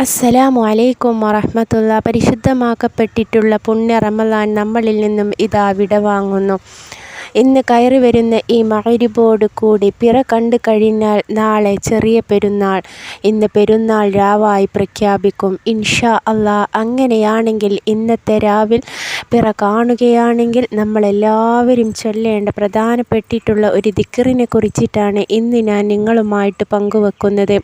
അസ്സലാമു അലൈക്കും വറഹ്മത്തുള്ളാ. പരിശുദ്ധമാക്കപ്പെട്ടിട്ടുള്ള പുണ്യ റമളാൻ നമ്മളിൽ നിന്നും ഇതാ വിടവാങ്ങുന്നു. ഇന്ന് കയറി വരുന്ന ഈ മഗ്‌രിബോട് കൂടി പിറ കണ്ടു കഴിഞ്ഞാൽ നാളെ ചെറിയ പെരുന്നാൾ. ഇന്ന് പെരുന്നാൾ രാവായി പ്രഖ്യാപിക്കും ഇൻഷാ അല്ലാഹ്. അങ്ങനെയാണെങ്കിൽ ഇന്നത്തെ രാവിൽ പിറ കാണുകയാണെങ്കിൽ നമ്മളെല്ലാവരും ചൊല്ലേണ്ട പ്രധാനപ്പെട്ടിട്ടുള്ള ഒരു ദിക്റിനെ കുറിച്ചിട്ടാണ് ഇന്ന് ഞാൻ നിങ്ങളുമായിട്ട് പങ്കുവെക്കുന്നത്.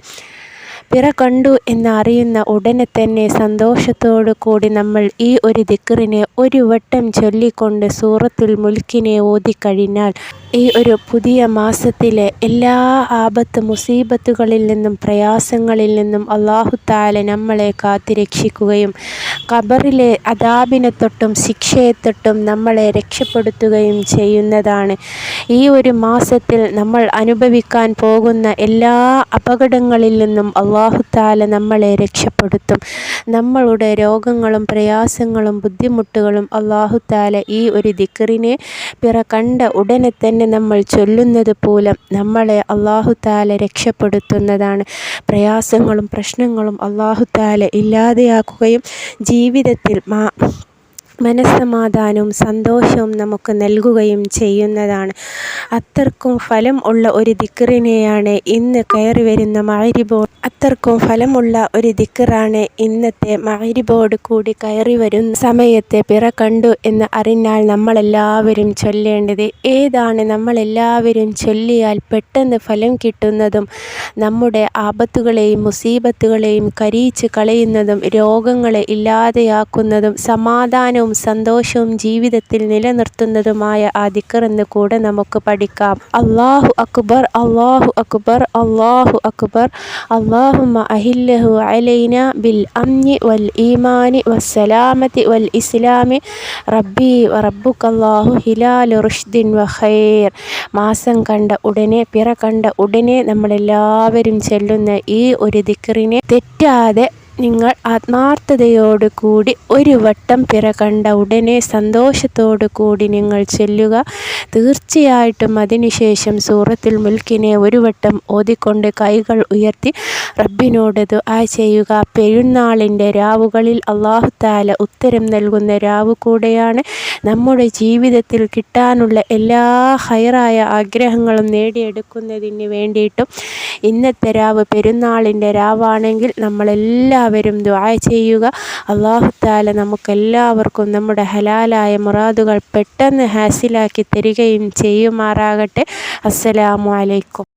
പിറ കണ്ടു എന്നറിയുന്ന ഉടനെ തന്നെ സന്തോഷത്തോടു കൂടി നമ്മൾ ഈ ഒരു ദിക്റിനെ ഒരു വട്ടം ചൊല്ലിക്കൊണ്ട് സൂറത്തുൽ മുൽക്കിനെ ഓതിക്കഴിഞ്ഞാൽ ഈ ഒരു പുതിയ മാസത്തിലെ എല്ലാ ആപത്ത് മുസീബത്തുകളിൽ നിന്നും പ്രയാസങ്ങളിൽ നിന്നും അല്ലാഹു തആല നമ്മളെ കാത്തുരക്ഷിക്കുകയും ഖബറിലെ അദാബിനെ തൊട്ടും ശിക്ഷയെ തൊട്ടും നമ്മളെ രക്ഷപ്പെടുത്തുകയും ചെയ്യുന്നതാണ്. ഈ ഒരു മാസത്തിൽ നമ്മൾ അനുഭവിക്കാൻ പോകുന്ന എല്ലാ അപകടങ്ങളിൽ നിന്നും അല്ലാഹു തആല നമ്മളെ രക്ഷപ്പെടുത്തും. നമ്മളുടെ രോഗങ്ങളും പ്രയാസങ്ങളും ബുദ്ധിമുട്ടുകളും അല്ലാഹു തആല ഈ ഒരു ദിക്റിനെ പിറ കണ്ട ഉടനെ തന്നെ നമ്മൾ ചൊല്ലുന്നത് മൂലം നമ്മളെ അല്ലാഹു തആല രക്ഷപ്പെടുത്തുന്നതാണ്. പ്രയാസങ്ങളും പ്രശ്നങ്ങളും അല്ലാഹു തആല ഇല്ലാതെയാക്കുകയും ജീവിതത്തിൽ മനസ്സമാധാനവും സന്തോഷവും നമുക്ക് നൽകുകയും ചെയ്യുന്നതാണ്. അത്രക്കും ഫലം ഉള്ള ഒരു ദിക്റിനെയാണ് ഇന്ന് കയറി വരുന്ന ദിക്റാണ് ഇന്നത്തെ മഗ്‌രിബോട് കൂടി കയറി വരുന്ന സമയത്തെ പിറ കണ്ടു എന്ന് അറിഞ്ഞാൽ നമ്മളെല്ലാവരും ചൊല്ലേണ്ടത്. ഏതാണ് നമ്മളെല്ലാവരും ചൊല്ലിയാൽ പെട്ടെന്ന് ഫലം കിട്ടുന്നതും നമ്മുടെ ആപത്തുകളെയും മുസീബത്തുകളെയും കരിയിച്ച് കളയുന്നതും രോഗങ്ങളെ ഇല്ലാതെയാക്കുന്നതും സമാധാനവും സന്തോഷവും ജീവിതത്തിൽ നിലനിർത്തുന്നതുമായ ആ ദിക്ർ എന്ന് കൂടെ നമുക്ക് പഠിക്കാം. അല്ലാഹു അക്ബർ, അല്ലാഹു അക്ബർ, അല്ലാഹു അക്ബർ. അല്ലാഹുമ്മ അഹില്ലഹു അലൈനാ ബിൽ അംനി വൽ ഈമാനി വസ്സലാമതി വൽ ഇസ്ലാമി റബ്ബി വറബ്ബുകല്ലാഹു ഹിലാലു റുഷ്ദിൻ വഖൈർ. മാസം കണ്ട ഉടനെ പിറ കണ്ട ഉടനെ നമ്മളെല്ലാവരും ചൊല്ലുന്ന ഈ ഒരു ദിക്റിനെ തെറ്റാതെ നിങ്ങൾ ആത്മാർത്ഥതയോടു കൂടി ഒരു വട്ടം പിറ കണ്ട ഉടനെ സന്തോഷത്തോടു കൂടി നിങ്ങൾ ചൊല്ലുക. തീർച്ചയായിട്ടും അതിനുശേഷം സൂറത്തുൽ മുൽക്കിനെ ഒരു വട്ടം ഓതിക്കൊണ്ട് കൈകൾ ഉയർത്തി റബ്ബിനോട് ദുആ ചെയ്യുക. പെരുന്നാളിൻ്റെ രാവുകളിൽ അല്ലാഹു തആല ഉത്തരം നൽകുന്ന രാവ് കൂടെയാണ്. നമ്മുടെ ജീവിതത്തിൽ കിട്ടാനുള്ള എല്ലാ ഹൈറായ ആഗ്രഹങ്ങളും നേടിയെടുക്കുന്നതിന് വേണ്ടിയിട്ടും ഇന്നത്തെ രാവ് പെരുന്നാളിൻ്റെ രാവാണെങ്കിൽ നമ്മളെല്ലാവരും ദുആ ചെയ്യുക. അല്ലാഹു തആല നമുക്കെല്ലാവർക്കും നമ്മുടെ ഹലാലായ മുറാദുകൾ പെട്ടെന്ന് ഹാസിലാക്കി തരികയും ചെയ്യുമാറാകട്ടെ. അസ്സലാമു അലൈക്കും.